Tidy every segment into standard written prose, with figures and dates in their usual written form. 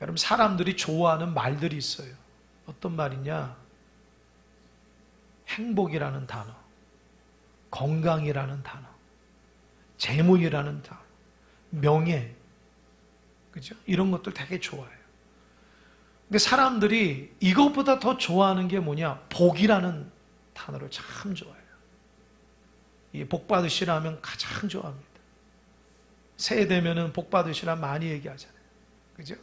여러분, 사람들이 좋아하는 말들이 있어요. 어떤 말이냐? 행복이라는 단어, 건강이라는 단어, 재물이라는 단어, 명예, 그죠? 이런 것들 되게 좋아해요. 근데 사람들이 이것보다 더 좋아하는 게 뭐냐? 복이라는 단어를 참 좋아해요. 이 복 받으시라 하면 가장 좋아합니다. 새해 되면은 복 받으시라 많이 얘기하잖아요. 그죠?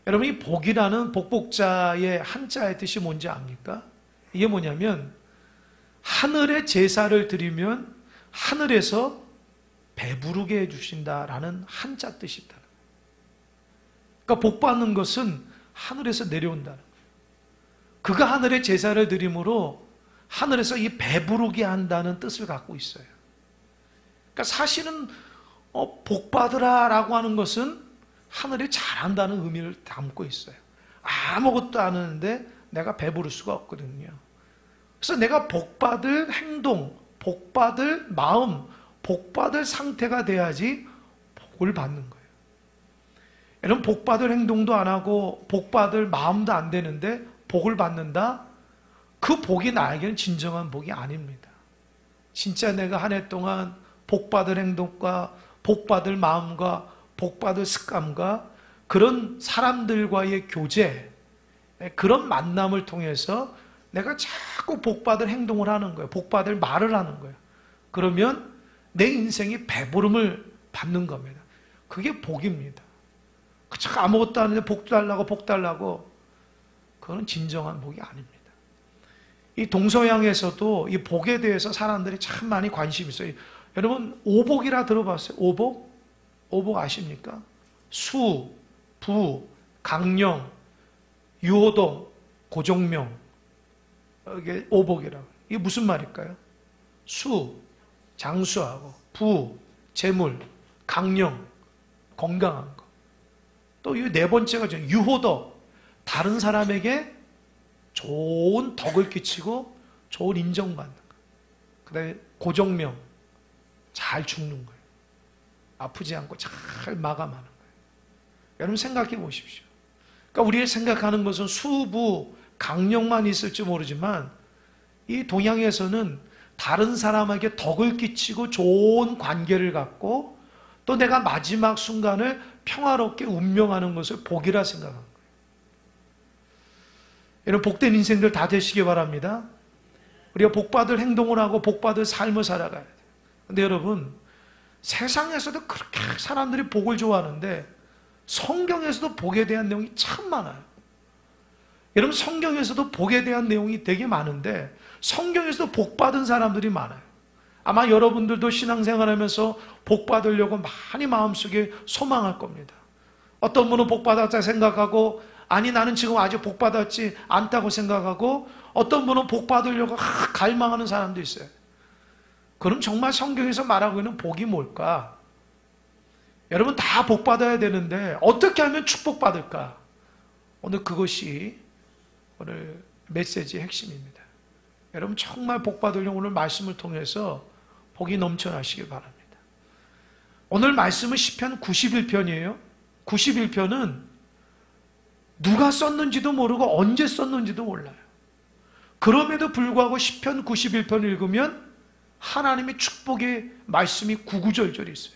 여러분, 이 복이라는 복복자의 한자의 뜻이 뭔지 압니까? 이게 뭐냐면, 하늘에 제사를 드리면 하늘에서 배부르게 해주신다라는 한자 뜻이 있다. 그러니까 복 받는 것은 하늘에서 내려온다는 거예요. 그가 하늘에 제사를 드림으로 하늘에서 이 배부르게 한다는 뜻을 갖고 있어요. 그러니까 사실은 복 받으라 라고 하는 것은 하늘에 잘한다는 의미를 담고 있어요. 아무것도 안 하는데 내가 배부를 수가 없거든요. 그래서 내가 복받을 행동, 복받을 마음, 복받을 상태가 돼야지 복을 받는 거예요. 여러분, 복받을 행동도 안 하고 복받을 마음도 안 되는데 복을 받는다? 그 복이 나에게는 진정한 복이 아닙니다. 진짜 내가 한 해 동안 복받을 행동과 복받을 마음과 복받을 습관과 그런 사람들과의 교제, 그런 만남을 통해서 내가 자꾸 복받을 행동을 하는 거예요. 복받을 말을 하는 거예요. 그러면 내 인생이 배부름을 받는 겁니다. 그게 복입니다. 그쵸? 아무것도 안 하는데 복 달라고 복 달라고, 그건 진정한 복이 아닙니다. 이 동서양에서도 이 복에 대해서 사람들이 참 많이 관심이 있어요. 여러분, 오복이라 들어봤어요? 오복? 오복 아십니까? 수, 부, 강령, 유호동, 고종명, 이게 오복이라고. 이게 무슨 말일까요? 수, 장수하고, 부, 재물, 강령, 건강한 거. 또 이 네 번째가 유호덕, 다른 사람에게 좋은 덕을 끼치고 좋은 인정받는 거. 그 다음에 고정명, 잘 죽는 거예요. 아프지 않고 잘 마감하는 거예요. 여러분, 생각해 보십시오. 그러니까 우리가 생각하는 것은 수부, 강령만 있을지 모르지만 이 동양에서는 다른 사람에게 덕을 끼치고 좋은 관계를 갖고 또 내가 마지막 순간을 평화롭게 운명하는 것을 복이라 생각합니다. 여러분, 복된 인생들 다 되시기 바랍니다. 우리가 복받을 행동을 하고 복받을 삶을 살아가야 돼요. 근데 여러분, 세상에서도 그렇게 사람들이 복을 좋아하는데 성경에서도 복에 대한 내용이 참 많아요. 여러분, 성경에서도 복에 대한 내용이 되게 많은데 성경에서도 복받은 사람들이 많아요. 아마 여러분들도 신앙생활하면서 복받으려고 많이 마음속에 소망할 겁니다. 어떤 분은 복받았다 생각하고, 아니 나는 지금 아직 복받았지 않다고 생각하고, 어떤 분은 복받으려고 갈망하는 사람도 있어요. 그럼 정말 성경에서 말하고 있는 복이 뭘까? 여러분, 다 복받아야 되는데 어떻게 하면 축복받을까? 오늘 그것이 오늘 메시지의 핵심입니다. 여러분, 정말 복받으려고 오늘 말씀을 통해서 복이 넘쳐나시길 바랍니다. 오늘 말씀은 시편 91편이에요. 91편은 누가 썼는지도 모르고 언제 썼는지도 몰라요. 그럼에도 불구하고 시편 91편 읽으면 하나님의 축복의 말씀이 구구절절히 있어요.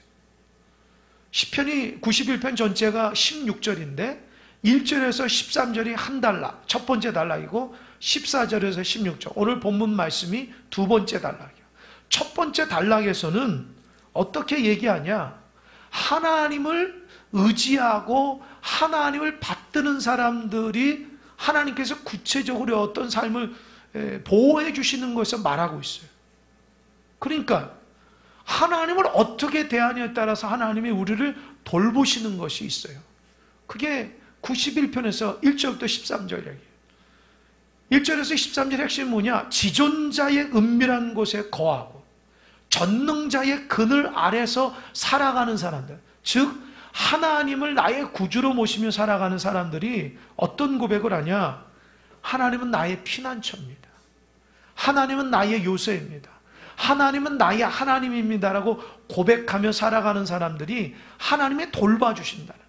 시편이 91편 전체가 16절인데 1절에서 13절이 한 단락, 첫 번째 단락이고 14절에서 16절, 오늘 본문 말씀이 두 번째 단락이에요. 첫 번째 단락에서는 어떻게 얘기하냐? 하나님을 의지하고 하나님을 받드는 사람들이 하나님께서 구체적으로 어떤 삶을 보호해 주시는 것을 말하고 있어요. 그러니까 하나님을 어떻게 대하냐에 따라서 하나님이 우리를 돌보시는 것이 있어요. 그게 91편에서 1절부터 13절 이야기예요. 1절에서 13절 핵심이 뭐냐? 지존자의 은밀한 곳에 거하고 전능자의 그늘 아래서 살아가는 사람들, 즉 하나님을 나의 구주로 모시며 살아가는 사람들이 어떤 고백을 하냐? 하나님은 나의 피난처입니다. 하나님은 나의 요새입니다. 하나님은 나의 하나님입니다라고 고백하며 살아가는 사람들이 하나님이 돌봐주신다는 거예요.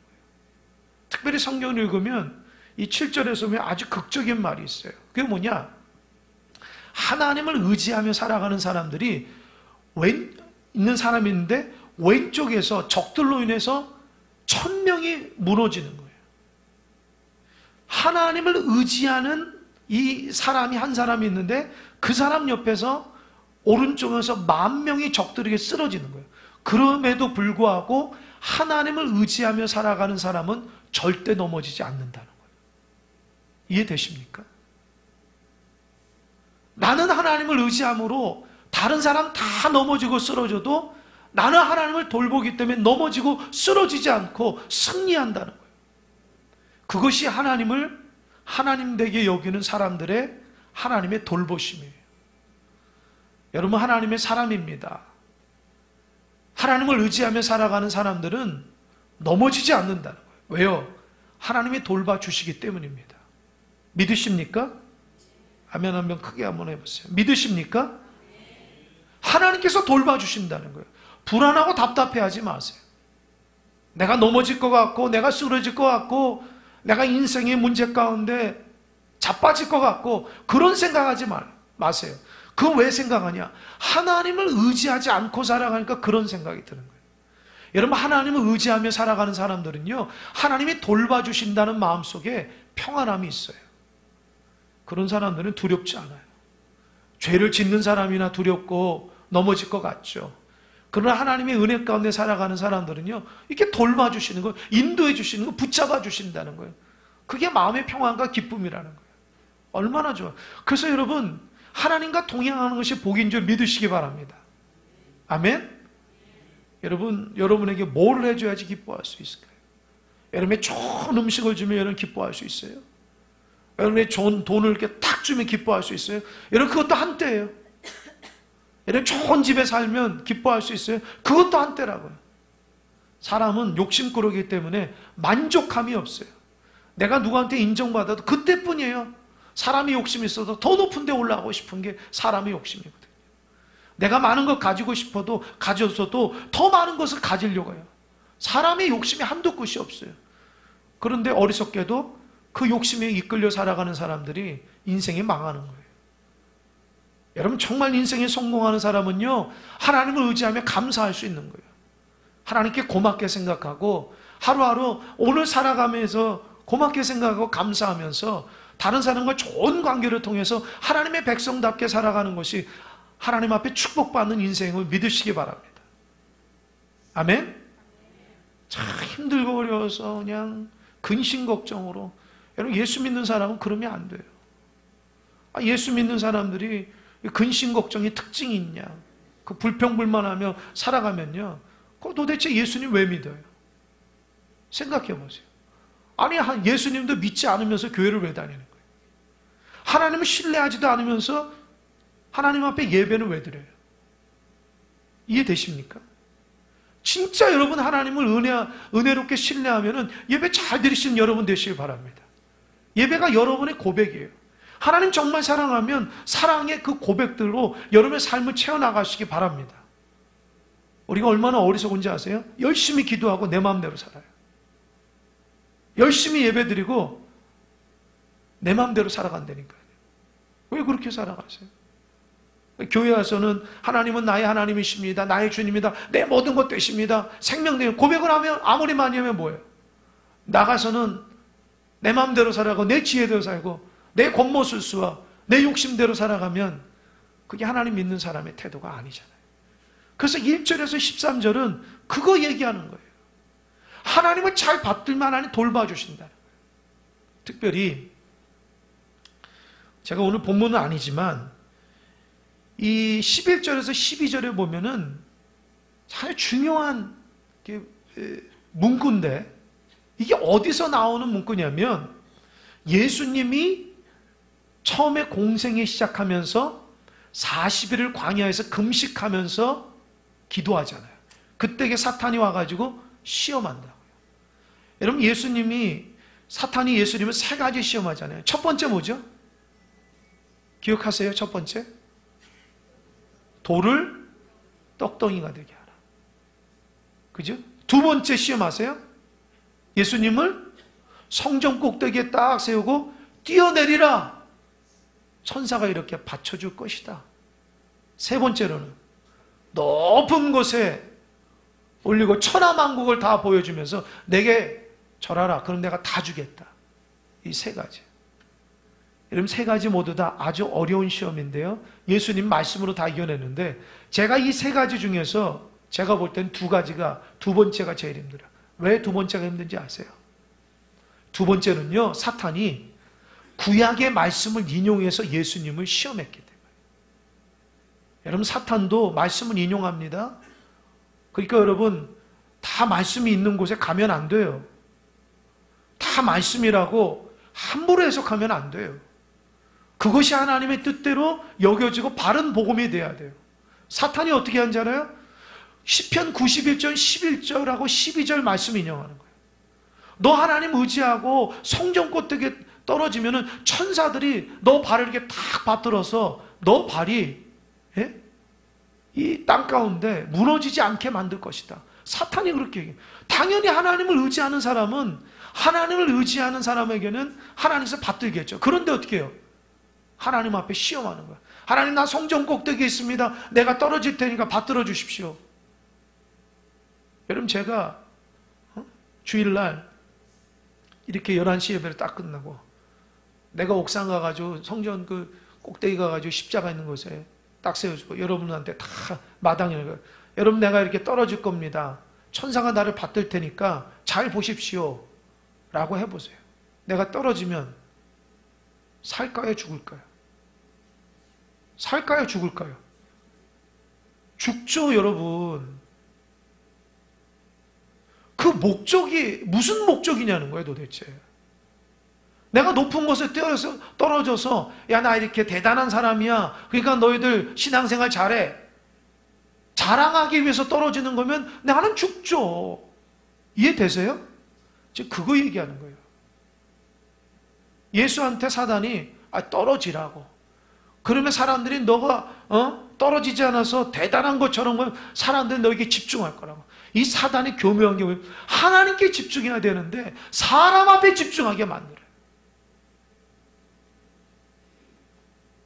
특별히 성경을 읽으면 이 7절에서 보면 아주 극적인 말이 있어요. 그게 뭐냐? 하나님을 의지하며 살아가는 사람들이 있는 사람이 있는데 왼쪽에서 적들로 인해서 1000명이 무너지는 거예요. 하나님을 의지하는 이 사람이 한 사람이 있는데 그 사람 옆에서 오른쪽에서 10,000명이 적들에게 쓰러지는 거예요. 그럼에도 불구하고 하나님을 의지하며 살아가는 사람은 절대 넘어지지 않는다는 거예요. 이해되십니까? 나는 하나님을 의지함으로 다른 사람 다 넘어지고 쓰러져도 나는 하나님을 돌보기 때문에 넘어지고 쓰러지지 않고 승리한다는 거예요. 그것이 하나님을 하나님 되게 여기는 사람들의 하나님의 돌보심이에요. 여러분, 하나님의 사람입니다. 하나님을 의지하며 살아가는 사람들은 넘어지지 않는다는 거예요. 왜요? 하나님이 돌봐주시기 때문입니다. 믿으십니까? 아멘 한번 크게 한번 해보세요. 믿으십니까? 하나님께서 돌봐주신다는 거예요. 불안하고 답답해하지 마세요. 내가 넘어질 것 같고 내가 쓰러질 것 같고 내가 인생의 문제 가운데 자빠질 것 같고 그런 생각하지 마세요. 그거 왜 생각하냐? 하나님을 의지하지 않고 살아가니까 그런 생각이 드는 거예요. 여러분, 하나님을 의지하며 살아가는 사람들은요, 하나님이 돌봐주신다는 마음속에 평안함이 있어요. 그런 사람들은 두렵지 않아요. 죄를 짓는 사람이나 두렵고 넘어질 것 같죠. 그러나 하나님의 은혜 가운데 살아가는 사람들은요, 이렇게 돌봐주시는 거예요. 인도해 주시는 거예요. 붙잡아 주신다는 거예요. 그게 마음의 평안과 기쁨이라는 거예요. 얼마나 좋아요. 그래서 여러분, 하나님과 동행하는 것이 복인 줄 믿으시기 바랍니다. 아멘? 여러분에게 뭘 해줘야지 기뻐할 수 있을까요? 여러분의 좋은 음식을 주면 여러분 기뻐할 수 있어요? 여러분의 좋은 돈을 이렇게 탁 주면 기뻐할 수 있어요? 여러분, 그것도 한때예요. 여러분, 좋은 집에 살면 기뻐할 수 있어요? 그것도 한때라고요. 사람은 욕심꾸러기 때문에 만족함이 없어요. 내가 누구한테 인정받아도 그때뿐이에요. 사람이 욕심이 있어도 더 높은 데 올라가고 싶은 게 사람의 욕심이거든요. 내가 많은 걸 가지고 싶어도 가졌어도 더 많은 것을 가지려고 해요. 사람의 욕심이 한도 끝이 없어요. 그런데 어리석게도 그 욕심에 이끌려 살아가는 사람들이 인생이 망하는 거예요. 여러분, 정말 인생에 성공하는 사람은요, 하나님을 의지하며 감사할 수 있는 거예요. 하나님께 고맙게 생각하고 하루하루 오늘 살아가면서 고맙게 생각하고 감사하면서 다른 사람과 좋은 관계를 통해서 하나님의 백성답게 살아가는 것이 하나님 앞에 축복받는 인생을 믿으시기 바랍니다. 아멘? 참 힘들고 어려워서 그냥 근심 걱정으로. 여러분, 예수 믿는 사람은 그러면 안 돼요. 예수 믿는 사람들이 근심 걱정이 특징이 있냐, 그 불평불만하며 살아가면요, 도대체 예수님 왜 믿어요? 생각해 보세요. 아니, 예수님도 믿지 않으면서 교회를 왜 다니는 거예요? 하나님을 신뢰하지도 않으면서 하나님 앞에 예배는 왜 드려요? 이해되십니까? 진짜 여러분 하나님을 은혜롭게 신뢰하면은 예배 잘 드리시는 여러분 되시길 바랍니다. 예배가 여러분의 고백이에요. 하나님 정말 사랑하면 사랑의 그 고백들로 여러분의 삶을 채워나가시기 바랍니다. 우리가 얼마나 어리석은지 아세요? 열심히 기도하고 내 마음대로 살아요. 열심히 예배드리고 내 마음대로 살아간다니까요. 왜 그렇게 살아가세요? 교회 와서는 하나님은 나의 하나님이십니다. 나의 주님이다. 내 모든 것 되십니다. 생명되는 고백을 하면 아무리 많이 하면 뭐예요? 나가서는 내 마음대로 살아가고 내 지혜대로 살고 내 겉모술수와 내 욕심대로 살아가면 그게 하나님 믿는 사람의 태도가 아니잖아요. 그래서 1절에서 13절은 그거 얘기하는 거예요. 하나님을 잘 받들면 하나님 돌봐주신다는 거예요. 특별히 제가 오늘 본문은 아니지만 이 11절에서 12절에 보면은 참 중요한 문구인데, 이게 어디서 나오는 문구냐면 예수님이 처음에 공생에 시작하면서 40일을 광야에서 금식하면서 기도하잖아요. 그때 사탄이 와가지고 시험한다고요. 여러분, 사탄이 예수님을 3가지 시험하잖아요. 첫 번째 뭐죠? 기억하세요? 첫 번째, 돌을 떡덩이가 되게 하라. 그죠? 두 번째 시험하세요? 예수님을 성전 꼭대기에 딱 세우고 뛰어내리라. 천사가 이렇게 받쳐줄 것이다. 세 번째로는 높은 곳에 올리고 천하만국을 다 보여주면서 내게 절하라. 그럼 내가 다 주겠다. 이 세 가지. 여러분, 세 가지 모두 다 아주 어려운 시험인데요. 예수님 말씀으로 다 이겨냈는데, 제가 이 세 가지 중에서 제가 볼 땐 두 번째가 제일 힘들어요. 왜 두 번째가 힘든지 아세요? 두 번째는요, 사탄이 구약의 말씀을 인용해서 예수님을 시험했기 때문에. 여러분, 사탄도 말씀을 인용합니다. 그러니까 여러분, 다 말씀이 있는 곳에 가면 안 돼요. 다 말씀이라고 함부로 해석하면 안 돼요. 그것이 하나님의 뜻대로 여겨지고 바른 복음이 돼야 돼요. 사탄이 어떻게 하는지 알아요? 시편 91편 11절하고 12절 말씀 인용하는 거예요. 너 하나님 의지하고 성전 꼭대기에 떨어지면은 천사들이 너 발을 이렇게 탁 받들어서 너 발이 이 땅 가운데 무너지지 않게 만들 것이다. 사탄이 그렇게 얘기해요. 당연히 하나님을 의지하는 사람은, 하나님을 의지하는 사람에게는 하나님께서 받들겠죠. 그런데 어떻게 해요? 하나님 앞에 시험하는 거야. 하나님, 나 성전 꼭대기에 있습니다. 내가 떨어질 테니까 받들어 주십시오. 여러분, 제가 주일날 이렇게 11시 예배를 딱 끝나고 내가 옥상 가가지고 성전 그 꼭대기 가가지고 십자가 있는 곳에 딱 세워주고 여러분한테 다 마당에, 여러분 내가 이렇게 떨어질 겁니다. 천사가 나를 받들 테니까 잘 보십시오 라고 해보세요. 내가 떨어지면 살까요, 죽을까요? 살까요, 죽을까요? 죽죠, 여러분. 그 목적이 무슨 목적이냐는 거예요, 도대체. 내가 높은 곳에 떨어져서 야, 나 이렇게 대단한 사람이야, 그러니까 너희들 신앙생활 잘해, 자랑하기 위해서 떨어지는 거면 나는 죽죠. 이해되세요? 지금 그거 얘기하는 거예요. 예수한테 사단이 떨어지라고. 그러면 사람들이 너가 떨어지지 않아서 대단한 것처럼 사람들이 너에게 집중할 거라고. 이 사단이 교묘한 게 하나님께 집중해야 되는데 사람 앞에 집중하게 만들어요.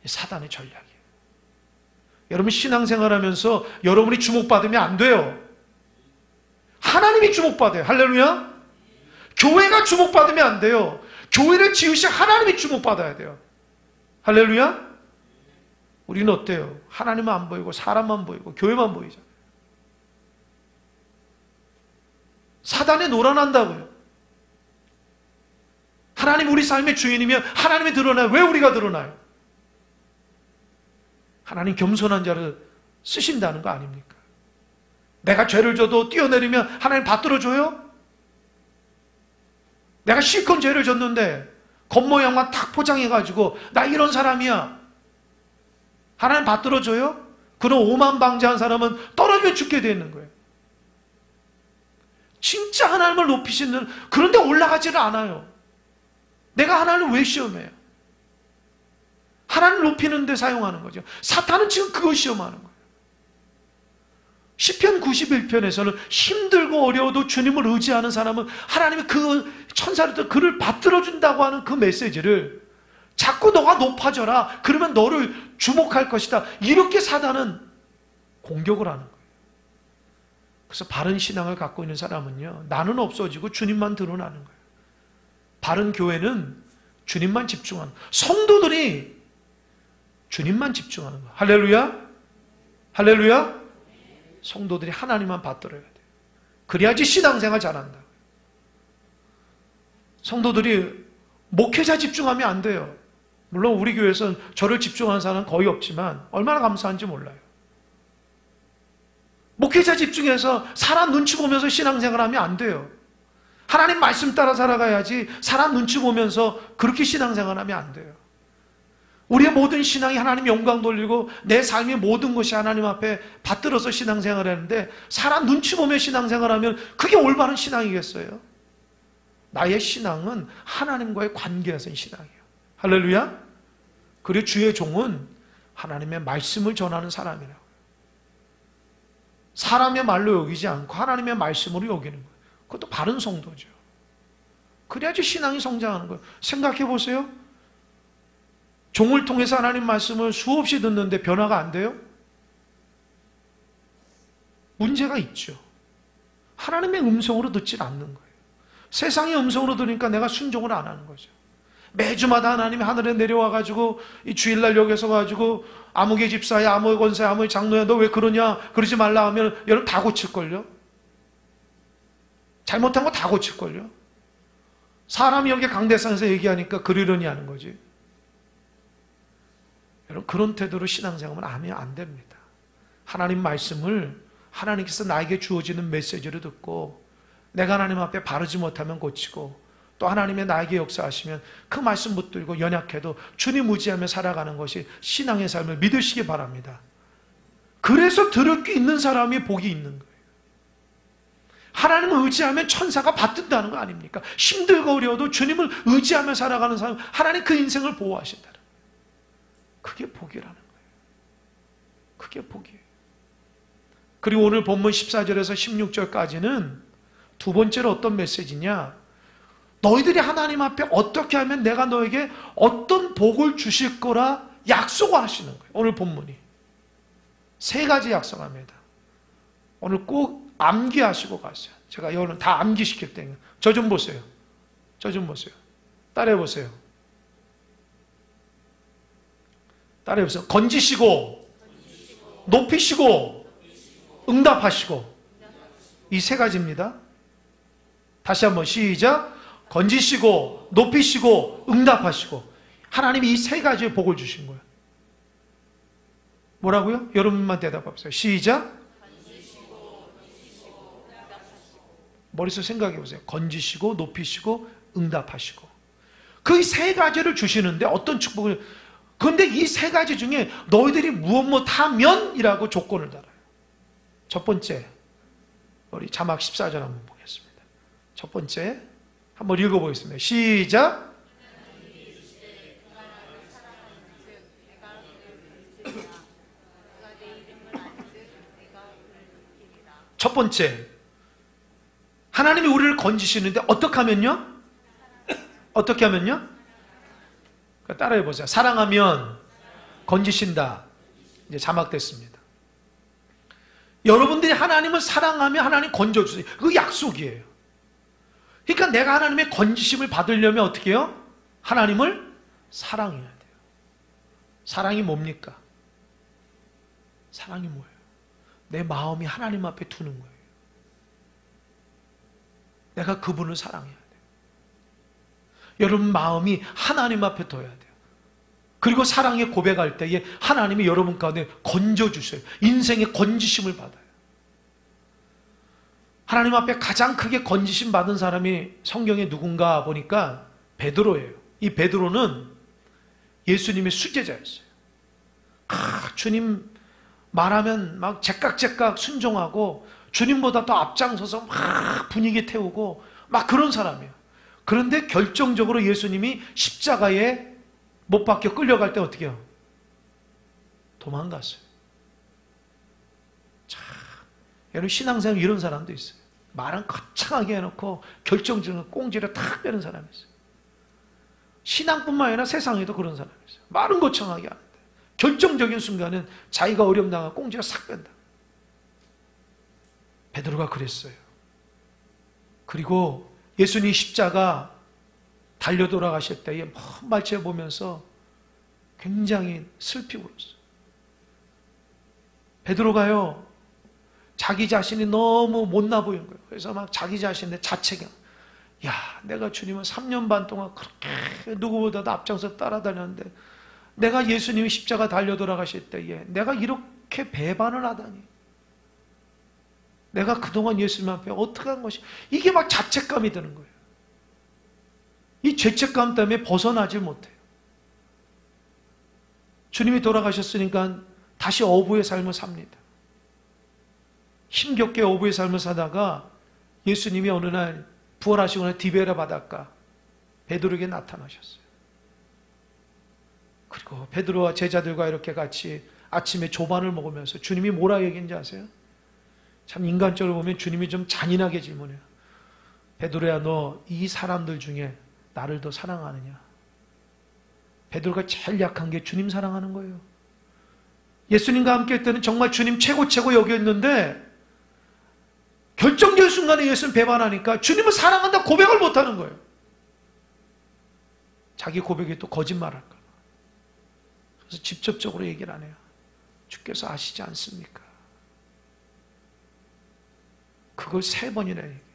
사단의 전략이에요. 여러분, 신앙생활하면서 여러분이 주목받으면 안 돼요. 하나님이 주목받아요. 할렐루야. 교회가 주목받으면 안 돼요. 교회를 지으신 하나님이 주목받아야 돼요. 할렐루야. 우리는 어때요? 하나님은 안 보이고 사람만 보이고 교회만 보이잖아요. 사단에 놀아난다고요. 하나님 우리 삶의 주인이면 하나님이 드러나요. 왜 우리가 드러나요? 하나님 겸손한 자를 쓰신다는 거 아닙니까? 내가 죄를 져도 뛰어내리면 하나님 받들어줘요? 내가 실컷 죄를 졌는데 겉모양만 탁 포장해가지고 나 이런 사람이야, 하나님 받들어줘요? 그런 오만방자한 사람은 떨어지면 죽게 되는 거예요. 진짜 하나님을 높이시는, 그런데 올라가지를 않아요. 내가 하나님을 왜 시험해요? 하나님을 높이는 데 사용하는 거죠. 사탄은 지금 그걸 시험하는 거예요. 시편 91편에서는 힘들고 어려워도 주님을 의지하는 사람은 하나님이 그 천사를 그를 받들어준다고 하는 그 메시지를 자꾸 너가 높아져라, 그러면 너를 주목할 것이다, 이렇게 사단은 공격을 하는 거예요. 그래서 바른 신앙을 갖고 있는 사람은요, 나는 없어지고 주님만 드러나는 거예요. 바른 교회는 주님만 집중하는, 성도들이 주님만 집중하는 거예요. 할렐루야. 할렐루야. 성도들이 하나님만 받들어야 돼요. 그래야지 신앙생활 잘한다. 성도들이 목회자 집중하면 안 돼요. 물론 우리 교회에서는 저를 집중하는 사람은 거의 없지만 얼마나 감사한지 몰라요. 목회자 집중해서 사람 눈치 보면서 신앙생활하면 안 돼요. 하나님 말씀 따라 살아가야지 사람 눈치 보면서 그렇게 신앙생활하면 안 돼요. 우리의 모든 신앙이 하나님 영광 돌리고 내 삶의 모든 것이 하나님 앞에 받들어서 신앙생활을 하는데 사람 눈치 보며 신앙생활하면 그게 올바른 신앙이겠어요? 나의 신앙은 하나님과의 관계에서의 신앙이에요. 할렐루야. 그리고 주의 종은 하나님의 말씀을 전하는 사람이라고요. 사람의 말로 여기지 않고 하나님의 말씀으로 여기는 거예요. 그것도 바른 성도죠. 그래야지 신앙이 성장하는 거예요. 생각해 보세요. 종을 통해서 하나님 말씀을 수없이 듣는데 변화가 안 돼요? 문제가 있죠. 하나님의 음성으로 듣질 않는 거예요. 세상의 음성으로 들으니까 내가 순종을 안 하는 거죠. 매주마다 하나님이 하늘에 내려와가지고 이 주일날 여기 서가지고 아무개 집사야, 아무개 권사야, 아무개 장로야, 너 왜 그러냐, 그러지 말라 하면 여러분 다 고칠걸요. 잘못한 거 다 고칠걸요. 사람이 여기 강대상에서 얘기하니까 그러려니 하는 거지. 여러분 그런 태도로 신앙생활을 하면 안 됩니다. 하나님 말씀을 하나님께서 나에게 주어지는 메시지를 듣고 내가 하나님 앞에 바르지 못하면 고치고 또 하나님의 나에게 역사하시면 그 말씀 붙들고 연약해도 주님 의지하며 살아가는 것이 신앙의 삶을 믿으시기 바랍니다. 그래서 들을 게 있는 사람이 복이 있는 거예요. 하나님을 의지하면 천사가 받든다는 거 아닙니까? 힘들고 어려워도 주님을 의지하며 살아가는 사람, 하나님 그 인생을 보호하신다는 거예요. 그게 복이라는 거예요. 그게 복이에요. 그리고 오늘 본문 14절에서 16절까지는 두 번째로 어떤 메시지냐, 너희들이 하나님 앞에 어떻게 하면 내가 너에게 어떤 복을 주실 거라 약속을 하시는 거예요. 오늘 본문이 세 가지 약속합니다. 오늘 꼭 암기하시고 가세요. 제가 오늘 다 암기시킬 때는 저 좀 보세요. 저 좀 보세요. 따라해 보세요. 따라해 보세요. 건지시고 높이시고 응답하시고, 이 세 가지입니다. 다시 한번 시작. 건지시고 높이시고 응답하시고. 하나님이 이 세 가지의 복을 주신 거예요. 뭐라고요? 여러분만 대답해보세요. 시작. 머릿속에 생각해 보세요. 건지시고 높이시고 응답하시고. 그 세 가지를 주시는데 어떤 축복을, 그런데 이 세 가지 중에 너희들이 무엇 하면이라고 조건을 달아요. 첫 번째, 우리 자막 14절 한번 보겠습니다. 첫 번째 한번 읽어보겠습니다. 시작. 첫 번째, 하나님이 우리를 건지시는데 어떻게 하면요? 어떻게 하면요? 따라해 보세요. 사랑하면 건지신다. 이제 자막됐습니다. 여러분들이 하나님을 사랑하면 하나님 건져주세요. 그거 약속이에요. 그러니까 내가 하나님의 건지심을 받으려면 어떻게 해요? 하나님을 사랑해야 돼요. 사랑이 뭡니까? 사랑이 뭐예요? 내 마음이 하나님 앞에 두는 거예요. 내가 그분을 사랑해야 돼요. 여러분 마음이 하나님 앞에 둬야 돼요. 그리고 사랑에 고백할 때에 하나님이 여러분 가운데 건져주세요. 인생의 건지심을 받아요. 하나님 앞에 가장 크게 건지심 받은 사람이 성경에 누군가 보니까 베드로예요. 이 베드로는 예수님의 수제자였어요. 주님 말하면 막 제깍제깍 순종하고 주님보다 더 앞장서서 막 분위기 태우고 막 그런 사람이에요. 그런데 결정적으로 예수님이 십자가에 못 박혀 끌려갈 때 어떻게 해요? 도망갔어요. 참, 여러분 신앙생활 이런 사람도 있어요. 말은 거창하게 해놓고 결정적으로 꽁지를 탁 빼는 사람이 있어요. 신앙뿐만 아니라 세상에도 그런 사람이 있어요. 말은 거창하게 하는데 결정적인 순간은 자기가 어려움당하고 꽁지를 싹 뺀다. 베드로가 그랬어요. 그리고 예수님 십자가 달려 돌아가실 때에 먼 발치에 보면서 굉장히 슬피 울었어요. 베드로가요, 자기 자신이 너무 못나 보인 거예요. 그래서 막 자기 자신의 자책이야. 야, 내가 주님을 3년 반 동안 그렇게 누구보다도 앞장서 따라다녔는데 내가 예수님이 십자가 달려 돌아가실 때에 내가 이렇게 배반을 하다니. 내가 그동안 예수님 앞에 어떻게 한 것이, 이게 막 자책감이 드는 거예요. 이 죄책감 때문에 벗어나질 못해요. 주님이 돌아가셨으니까 다시 어부의 삶을 삽니다. 힘겹게 어부의 삶을 사다가 예수님이 어느 날 부활하시고 디베라 바닷가 베드로에게 나타나셨어요. 그리고 베드로와 제자들과 이렇게 같이 아침에 조반을 먹으면서 주님이 뭐라 얘기했는지 아세요? 참 인간적으로 보면 주님이 좀 잔인하게 질문해요. 베드로야, 너 이 사람들 중에 나를 더 사랑하느냐? 베드로가 제일 약한 게 주님 사랑하는 거예요. 예수님과 함께 할 때는 정말 주님 최고 여겼는데 결정적인 순간에 예수님 배반하니까 주님을 사랑한다 고백을 못하는 거예요. 자기 고백에 또 거짓말할까 봐. 그래서 직접적으로 얘기를 안 해요. 주께서 아시지 않습니까? 그걸 3번이나 얘기해요.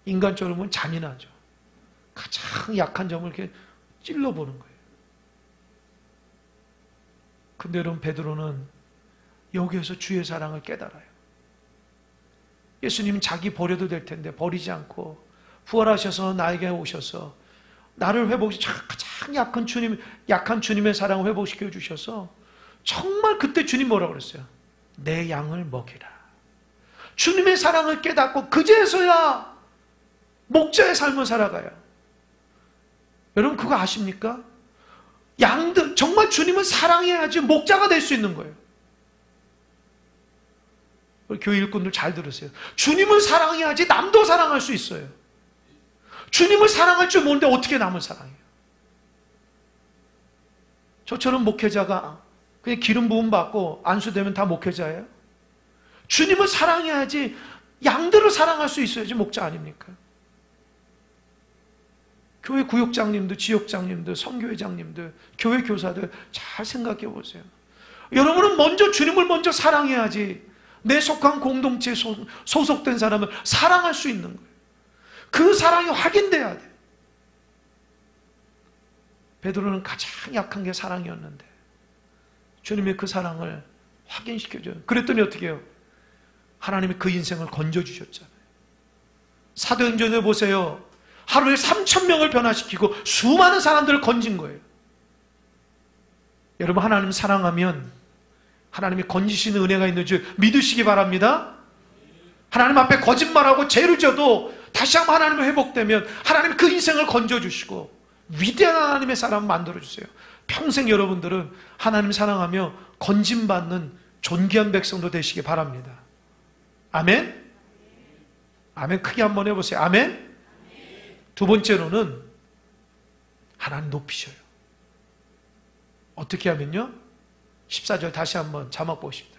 인간적으로 보면 잔인하죠. 가장 약한 점을 이렇게 찔러보는 거예요. 근데 여러분, 베드로는 여기에서 주의 사랑을 깨달아요. 예수님은 자기 버려도 될 텐데 버리지 않고 부활하셔서 나에게 오셔서 나를 가장 약한 주님의 사랑을 회복시켜 주셔서 정말 그때 주님 뭐라고 그랬어요? 내 양을 먹이라. 주님의 사랑을 깨닫고 그제서야 목자의 삶을 살아가요. 여러분, 그거 아십니까? 양들, 정말 주님을 사랑해야지 목자가 될 수 있는 거예요. 우리 교회 일꾼들 잘 들으세요. 주님을 사랑해야지 남도 사랑할 수 있어요. 주님을 사랑할 줄 모르는데 어떻게 남을 사랑해요? 저처럼 목회자가 그냥 기름 부음 받고 안수되면 다 목회자예요? 주님을 사랑해야지 양들을 사랑할 수 있어야지 목자 아닙니까? 교회 구역장님들, 지역장님들, 선교회장님들, 교회 교사들 잘 생각해 보세요. 여러분은 먼저 주님을 먼저 사랑해야지 내 속한 공동체에 소속된 사람을 사랑할 수 있는 거예요. 그 사랑이 확인돼야 돼. 베드로는 가장 약한 게 사랑이었는데 주님의 그 사랑을 확인시켜줘요. 그랬더니 어떻게 해요? 하나님이 그 인생을 건져주셨잖아요. 사도행전에 보세요. 하루에 3,000명을 변화시키고 수많은 사람들을 건진 거예요. 여러분, 하나님 사랑하면 하나님이 건지시는 은혜가 있는 줄 믿으시기 바랍니다. 하나님 앞에 거짓말하고 죄를 져도 다시 한번 하나님을 회복되면 하나님 그 인생을 건져주시고 위대한 하나님의 사람 만들어주세요. 평생 여러분들은 하나님 사랑하며 건짐받는 존귀한 백성도 되시기 바랍니다. 아멘? 아멘. 크게 한번 해보세요. 아멘? 두 번째로는 하나님 높이셔요. 어떻게 하면요? 14절 다시 한번 자막 보십니다.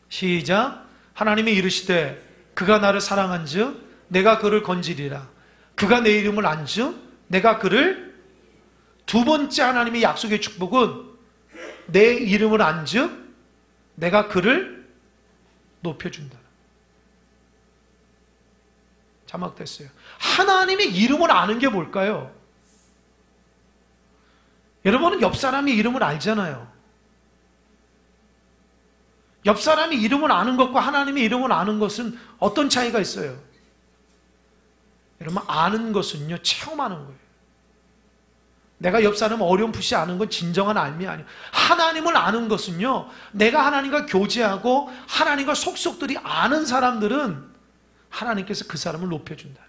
시작. 하나님이 이르시되 그가 나를 사랑한즉 내가 그를 건지리라. 그가 내 이름을 안즉 내가 그를. 두 번째 하나님의 약속의 축복은 내 이름을 안즉 내가 그를 높여준다. 자막됐어요. 하나님의 이름을 아는 게 뭘까요? 여러분은 옆 사람의 이름을 알잖아요. 옆 사람이 이름을 아는 것과 하나님의 이름을 아는 것은 어떤 차이가 있어요? 여러분, 아는 것은요, 체험하는 거예요. 내가 옆 사람을 어렴풋이 아는 건 진정한 알미 아니에요. 하나님을 아는 것은요, 내가 하나님과 교제하고 하나님과 속속들이 아는 사람들은 하나님께서 그 사람을 높여준다.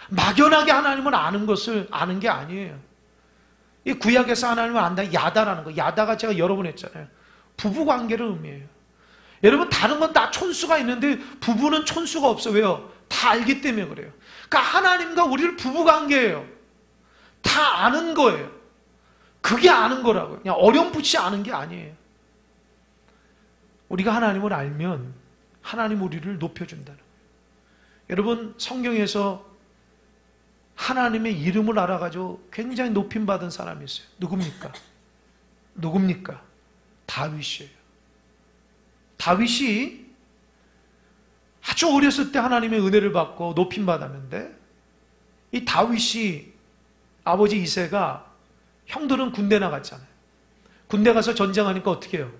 막연하게 하나님을 아는 것을 아는 게 아니에요. 이 구약에서 하나님을 안다, 야다라는 거. 야다가 제가 여러 번 했잖아요. 부부관계를 의미해요. 여러분, 다른 건 다 촌수가 있는데 부부는 촌수가 없어. 왜요? 다 알기 때문에 그래요. 그러니까 하나님과 우리를 부부관계예요. 다 아는 거예요. 그게 아는 거라고요. 그냥 어렴풋이 아는 게 아니에요. 우리가 하나님을 알면 하나님 우리를 높여준다는 거예요. 여러분, 성경에서 하나님의 이름을 알아가지고 굉장히 높임받은 사람이 있어요. 누굽니까? 누굽니까? 다윗이에요. 다윗이 아주 어렸을 때 하나님의 은혜를 받고 높임받았는데, 이 다윗이 아버지 이새가, 형들은 군대 나갔잖아요. 군대 가서 전쟁하니까 어떻게 해요?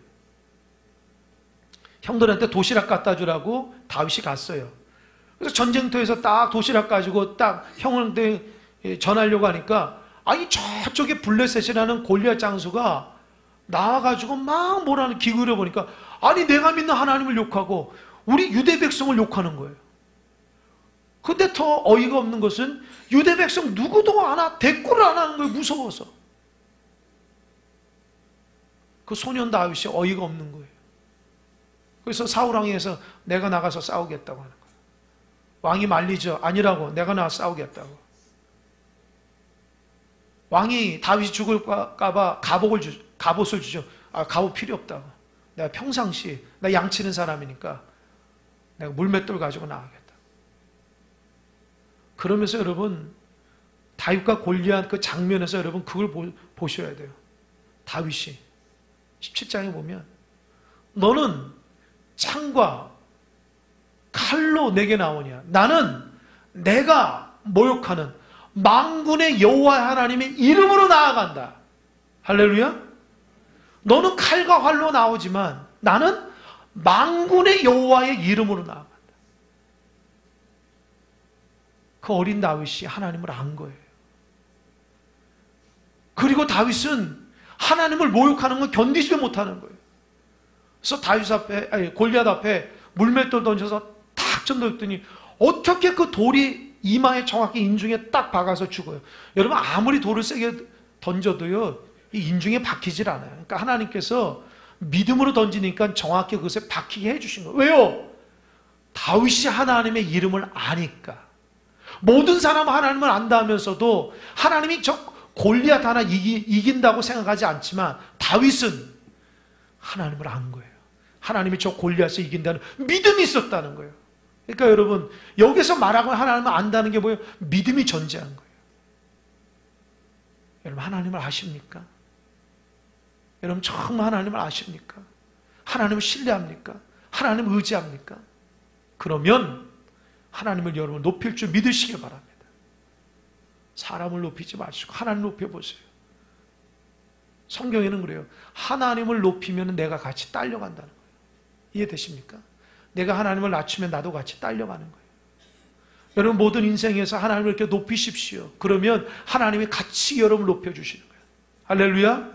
형들한테 도시락 갖다 주라고 다윗이 갔어요. 그래서 전쟁터에서 딱 도시락 가지고 딱 형한테 전하려고 하니까, 아니 저쪽에 블레셋이라는 골리앗 장수가 나와가지고 막 뭐라는 기구를 보니까, 아니 내가 믿는 하나님을 욕하고 우리 유대 백성을 욕하는 거예요. 근데 더 어이가 없는 것은 유대 백성 누구도 대꾸를 안 하는 거예요. 무서워서. 그 소년 다윗이 어이가 없는 거예요. 그래서 사울 왕에서 내가 나가서 싸우겠다고 하는 거예요. 왕이 말리죠. 아니라고, 내가 나와 싸우겠다고. 왕이 다윗이 죽을까봐 갑옷을 주죠. 갑옷 필요 없다고. 내가 평상시 나 양치는 사람이니까 내가 물맷돌 가지고 나가겠다. 그러면서 여러분, 다윗과 골리앗 그 장면에서 여러분 그걸 보셔야 돼요. 다윗이 17장에 보면 너는 창과 칼로 내게 나오냐? 나는 내가 모욕하는 만군의 여호와 하나님의 이름으로 나아간다. 할렐루야. 너는 칼과 활로 나오지만 나는 만군의 여호와의 이름으로 나아간다. 그 어린 다윗이 하나님을 안 거예요. 그리고 다윗은 하나님을 모욕하는 걸 견디지도 못하는 거예요. 그래서 골리앗 앞에 물맷돌 던져서 탁 던졌더니 어떻게 그 돌이 이마에 정확히 인중에 딱 박아서 죽어요. 여러분, 아무리 돌을 세게 던져도요, 이 인중에 박히질 않아요. 그러니까 하나님께서 믿음으로 던지니까 정확히 그것에 박히게 해주신 거예요. 왜요? 다윗이 하나님의 이름을 아니까. 모든 사람은 하나님을 안다면서도 하나님이 저 골리앗 하나 이긴다고 생각하지 않지만 다윗은 하나님을 안 거예요. 하나님이 저 골리앗을 이긴다는 믿음이 있었다는 거예요. 그러니까 여러분, 여기서 말하고 하나님을 안다는 게 뭐예요? 믿음이 존재한 거예요. 여러분, 하나님을 아십니까? 여러분, 정말 하나님을 아십니까? 하나님을 신뢰합니까? 하나님을 의지합니까? 그러면 하나님을 여러분 높일 줄 믿으시기 바랍니다. 사람을 높이지 마시고 하나님 높여보세요. 성경에는 그래요. 하나님을 높이면 내가 같이 딸려간다는 거예요. 이해되십니까? 내가 하나님을 낮추면 나도 같이 딸려가는 거예요. 여러분, 모든 인생에서 하나님을 이렇게 높이십시오. 그러면 하나님이 같이 여러분을 높여주시는 거예요. 할렐루야.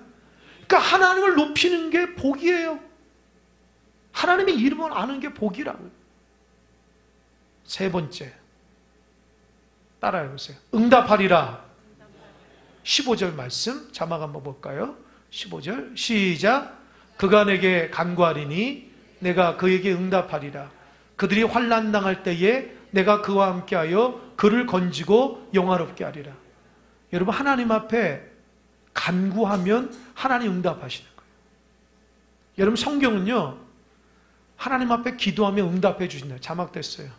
그러니까 하나님을 높이는 게 복이에요. 하나님의 이름을 아는 게 복이라고요. 세 번째, 따라해보세요. 응답하리라. 15절 말씀 자막 한번 볼까요? 15절 시작. 그가 내게 간구하리니 내가 그에게 응답하리라. 그들이 환난 당할 때에 내가 그와 함께하여 그를 건지고 영화롭게 하리라. 여러분, 하나님 앞에 간구하면 하나님 응답하시는 거예요. 여러분, 성경은요, 하나님 앞에 기도하면 응답해 주신다. 자막 됐어요.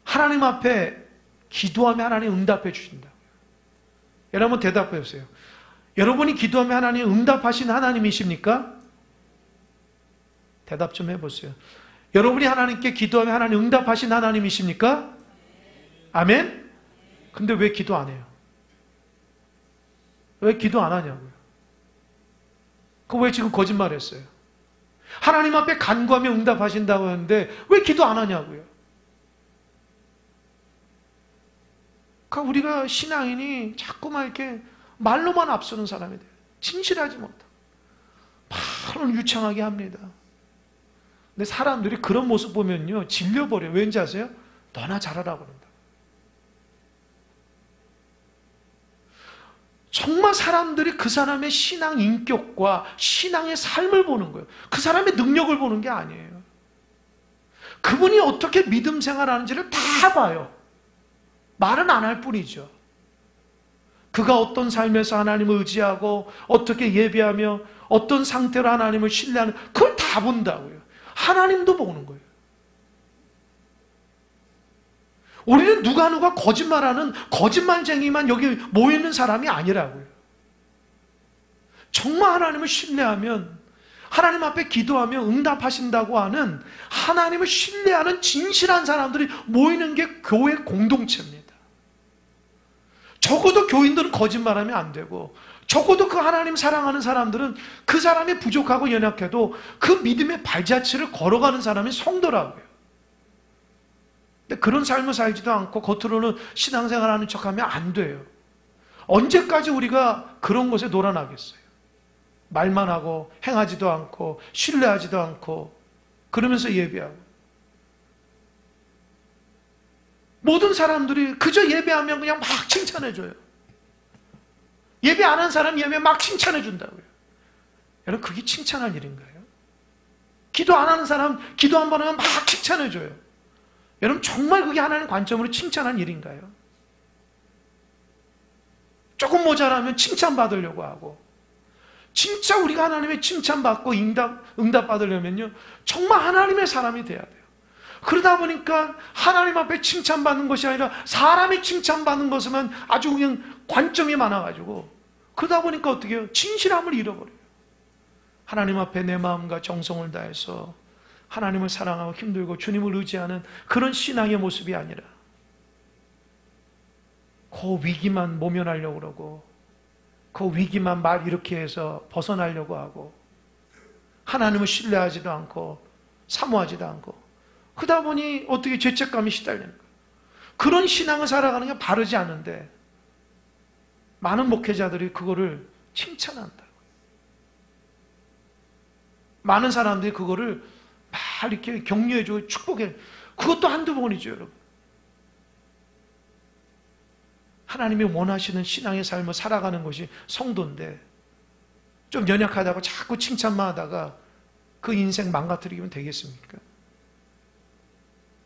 하나님 앞에 기도하면 하나님 응답해 주신다. 여러분, 대답해 보세요. 여러분이 기도하면 하나님 응답하신 하나님이십니까? 대답 좀 해보세요. 여러분이 하나님께 기도하면 하나님 응답하신 하나님이십니까? 아멘? 근데 왜 기도 안 해요? 왜 기도 안 하냐고요? 왜 지금 거짓말 했어요? 하나님 앞에 간구하면 응답하신다고 하는데 왜 기도 안 하냐고요? 그러니까 우리가 신앙인이 자꾸만 이렇게 말로만 앞서는 사람이 돼요. 진실하지 못하고 말을 유창하게 합니다. 근데 사람들이 그런 모습 보면요, 질려버려요. 왠지 아세요? 너나 잘하라고 그런다. 정말 사람들이 그 사람의 신앙 인격과 신앙의 삶을 보는 거예요. 그 사람의 능력을 보는 게 아니에요. 그분이 어떻게 믿음 생활하는지를 다 봐요. 말은 안 할 뿐이죠. 그가 어떤 삶에서 하나님을 의지하고 어떻게 예배하며 어떤 상태로 하나님을 신뢰하는, 그걸 다 본다고요. 하나님도 보는 거예요. 우리는 누가 거짓말하는 거짓말쟁이만 여기 모이는 사람이 아니라고요. 정말 하나님을 신뢰하면, 하나님 앞에 기도하며 응답하신다고 하는 하나님을 신뢰하는 진실한 사람들이 모이는 게 교회 공동체입니다. 적어도 교인들은 거짓말하면 안 되고, 적어도 그 하나님 사랑하는 사람들은 그 사람이 부족하고 연약해도 그 믿음의 발자취를 걸어가는 사람이 성도라고요. 근데 그런 삶을 살지도 않고 겉으로는 신앙생활하는 척하면 안 돼요. 언제까지 우리가 그런 것에 놀아나겠어요? 말만 하고 행하지도 않고 신뢰하지도 않고 그러면서 예배하고. 모든 사람들이 그저 예배하면 그냥 막 칭찬해줘요. 예배 안 한 사람 예배 막 칭찬해준다고요. 여러분, 그게 칭찬할 일인가요? 기도 안 하는 사람 기도 한 번 하면 막 칭찬해줘요. 여러분, 정말 그게 하나님 관점으로 칭찬한 일인가요? 조금 모자라면 칭찬받으려고 하고, 진짜 우리가 하나님의 칭찬받고 응답 받으려면요, 정말 하나님의 사람이 돼야 돼요. 그러다 보니까 하나님 앞에 칭찬받는 것이 아니라 사람이 칭찬받는 것에만 아주 그냥 관점이 많아가지고, 그러다 보니까 어떻게 해요? 진실함을 잃어버려요. 하나님 앞에 내 마음과 정성을 다해서 하나님을 사랑하고 힘들고 주님을 의지하는 그런 신앙의 모습이 아니라, 그 위기만 모면하려고 그러고, 그 위기만 말 이렇게 해서 벗어나려고 하고, 하나님을 신뢰하지도 않고 사모하지도 않고, 그러다 보니 어떻게 죄책감이 시달리는 거예요. 그런 신앙을 살아가는 게 바르지 않은데, 많은 목회자들이 그거를 칭찬한다. 많은 사람들이 그거를 막 이렇게 격려해주고 축복해. 그것도 한두 번이죠, 여러분. 하나님이 원하시는 신앙의 삶을 살아가는 것이 성도인데, 좀 연약하다고 자꾸 칭찬만 하다가 그 인생 망가뜨리면 되겠습니까?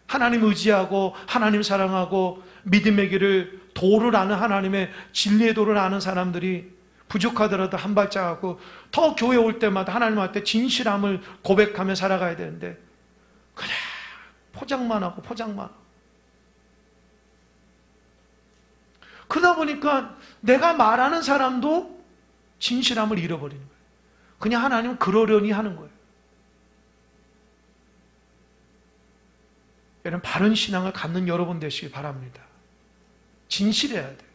하나님 의지하고 하나님 사랑하고 믿음의 길을, 도를 아는, 하나님의 진리의 도를 아는 사람들이 부족하더라도 한 발짝 하고 더 교회 올 때마다 하나님한테 진실함을 고백하며 살아가야 되는데, 그냥 포장만 하고 포장만 하고, 그러다 보니까 내가 말하는 사람도 진실함을 잃어버리는 거예요. 그냥 하나님은 그러려니 하는 거예요. 여러분, 바른 신앙을 갖는 여러분 되시길 바랍니다. 진실해야 돼요.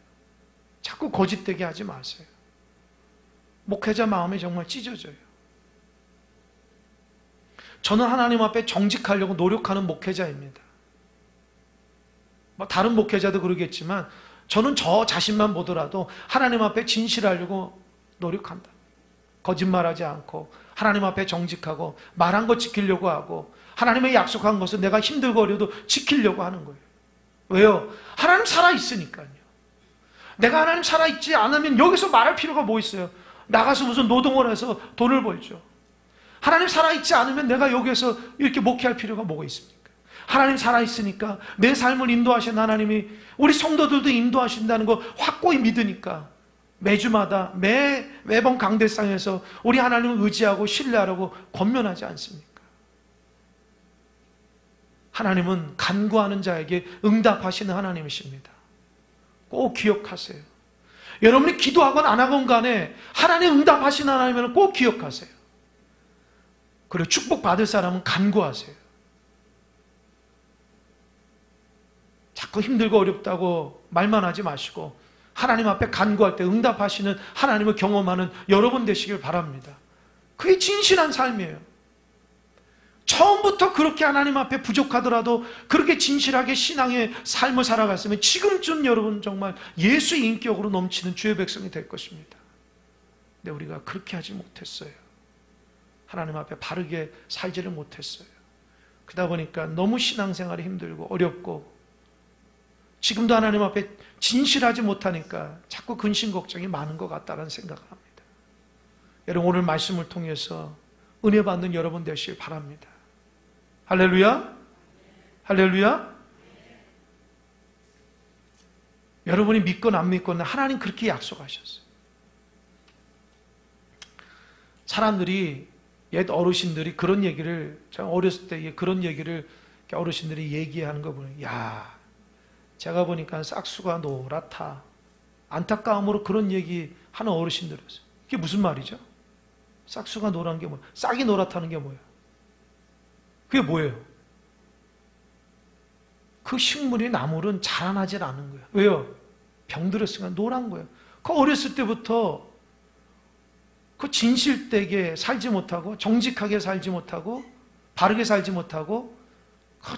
자꾸 거짓되게 하지 마세요. 목회자 마음이 정말 찢어져요. 저는 하나님 앞에 정직하려고 노력하는 목회자입니다. 다른 목회자도 그러겠지만 저는 저 자신만 보더라도 하나님 앞에 진실하려고 노력한다. 거짓말하지 않고 하나님 앞에 정직하고 말한 것 지키려고 하고, 하나님의 약속한 것을 내가 힘들고 어려도 지키려고 하는 거예요. 왜요? 하나님 살아있으니까요. 내가 하나님 살아있지 않으면 여기서 말할 필요가 뭐 있어요? 나가서 무슨 노동을 해서 돈을 벌죠. 하나님 살아있지 않으면 내가 여기에서 이렇게 목회할 필요가 뭐가 있습니까? 하나님 살아있으니까 내 삶을 인도하신 하나님이 우리 성도들도 인도하신다는 거 확고히 믿으니까 매주마다 매번 강대상에서 우리 하나님을 의지하고 신뢰하라고 권면하지 않습니까? 하나님은 간구하는 자에게 응답하시는 하나님이십니다. 꼭 기억하세요. 여러분이 기도하건 안 하건 간에 하나님 응답하시는 하나님을 꼭 기억하세요. 그리고 축복받을 사람은 간구하세요. 자꾸 힘들고 어렵다고 말만 하지 마시고 하나님 앞에 간구할 때 응답하시는 하나님을 경험하는 여러분 되시길 바랍니다. 그게 진실한 삶이에요. 처음부터 그렇게 하나님 앞에 부족하더라도 그렇게 진실하게 신앙의 삶을 살아갔으면 지금쯤 여러분 정말 예수의 인격으로 넘치는 주의 백성이 될 것입니다. 근데 우리가 그렇게 하지 못했어요. 하나님 앞에 바르게 살지를 못했어요. 그러다 보니까 너무 신앙생활이 힘들고 어렵고, 지금도 하나님 앞에 진실하지 못하니까 자꾸 근심 걱정이 많은 것 같다는 생각을 합니다. 여러분, 오늘 말씀을 통해서 은혜 받는 여러분 되시길 바랍니다. 할렐루야? 할렐루야? 여러분이 믿건 안 믿건 하나님 그렇게 약속하셨어요. 사람들이, 옛 어르신들이 그런 얘기를, 제가 어렸을 때 그런 얘기를 어르신들이 얘기하는 거 보면, 야, 제가 보니까 싹수가 노랗다. 안타까움으로 그런 얘기 하는 어르신들이었어요. 그게 무슨 말이죠? 싹수가 노란 게 뭐야? 싹이 노랗다는 게 뭐야? 그게 뭐예요? 그 식물이, 나물은 자라나질 않은 거예요. 왜요? 병들었으니까 노란 거예요. 그 어렸을 때부터 그 진실되게 살지 못하고, 정직하게 살지 못하고, 바르게 살지 못하고,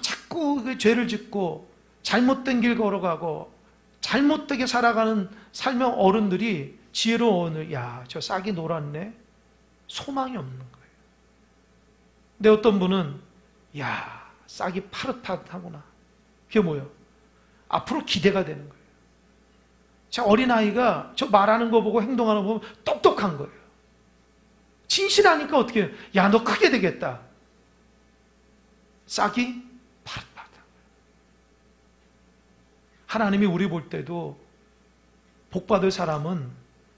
자꾸 그 죄를 짓고 잘못된 길 걸어가고 잘못되게 살아가는 삶의 어른들이 지혜로운, 야, 저 싹이 노랗네, 소망이 없는 거예요. 근데 어떤 분은, 야, 싹이 파릇파릇하구나, 그게 뭐예요? 앞으로 기대가 되는 거예요. 저 어린아이가 저 말하는 거 보고 행동하는 거 보면 똑똑한 거예요. 진실하니까 어떻게 해요? 야, 너 크게 되겠다. 싹이 파릇파릇한 거예요. 하나님이 우리 볼 때도 복받을 사람은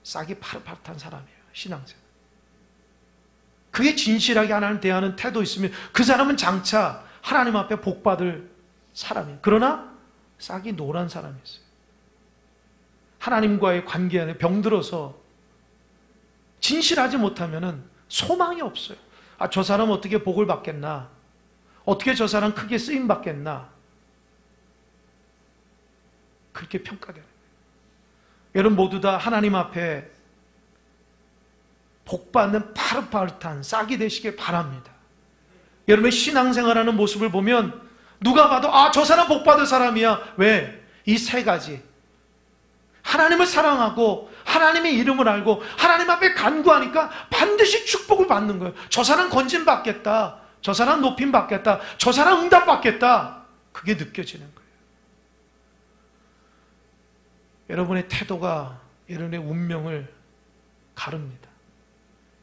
싹이 파릇파릇한 사람이에요. 신앙생활. 그게 진실하게 하나님 대하는 태도 있으면 그 사람은 장차 하나님 앞에 복받을 사람이에요. 그러나 싹이 노란 사람이 있어요. 하나님과의 관계 안에 병들어서 진실하지 못하면 소망이 없어요. 아, 저 사람 어떻게 복을 받겠나? 어떻게 저 사람 크게 쓰임 받겠나? 그렇게 평가되는 거예요. 여러분 모두 다 하나님 앞에 복받는 파릇파릇한 싹이 되시길 바랍니다. 여러분의 신앙생활하는 모습을 보면 누가 봐도 아, 저 사람 복받을 사람이야. 왜? 이 세 가지. 하나님을 사랑하고 하나님의 이름을 알고 하나님 앞에 간구하니까 반드시 축복을 받는 거예요. 저 사람 건진 받겠다. 저 사람 높임 받겠다. 저 사람 응답 받겠다. 그게 느껴지는 거예요. 여러분의 태도가 여러분의 운명을 가릅니다.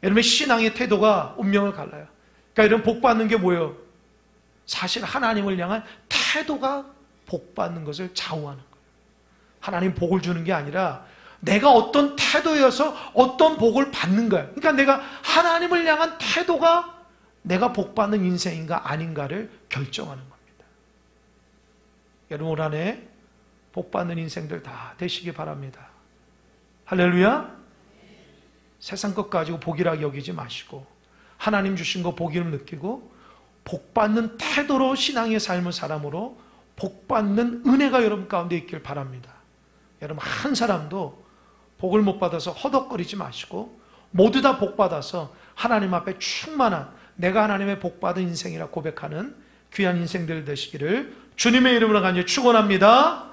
여러분의 신앙의 태도가 운명을 갈라요. 그러니까 여러분 복 받는 게 뭐예요? 사실 하나님을 향한 태도가 복 받는 것을 좌우하는 거예요. 하나님 복을 주는 게 아니라 내가 어떤 태도여서 어떤 복을 받는 거예요. 그러니까 내가 하나님을 향한 태도가 내가 복 받는 인생인가 아닌가를 결정하는 겁니다. 여러분 올 한해 복 받는 인생들 다 되시기 바랍니다. 할렐루야. 세상 것 가지고 복이라 여기지 마시고 하나님 주신 거 복임을 느끼고 복 받는 태도로 신앙의 삶을 사람으로 복 받는 은혜가 여러분 가운데 있길 바랍니다. 여러분 한 사람도 복을 못 받아서 허덕거리지 마시고 모두 다 복 받아서 하나님 앞에 충만한 내가 하나님의 복 받은 인생이라 고백하는 귀한 인생들 되시기를 주님의 이름으로 간절히 축원합니다.